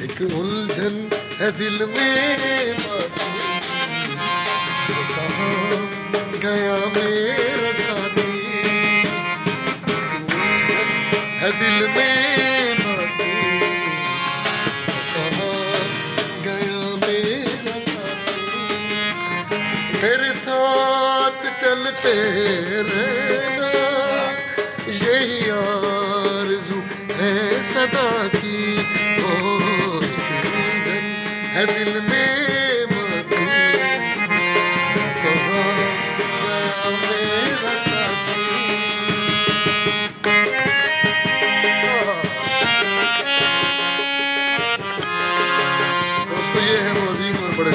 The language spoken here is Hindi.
एक उलझन है दिल में बाकी, कहाँ गया मेरा साथी। एक उलझन है दिल में बाकी, कहाँ गया मेरा साथी। मेरे साथ चलते रहना, यही आरज़ू है सदा की। ओ है दिल में बाकी, कहाँ गया मेरा साथी। दोस्तों ये है वो अजीम और बड़े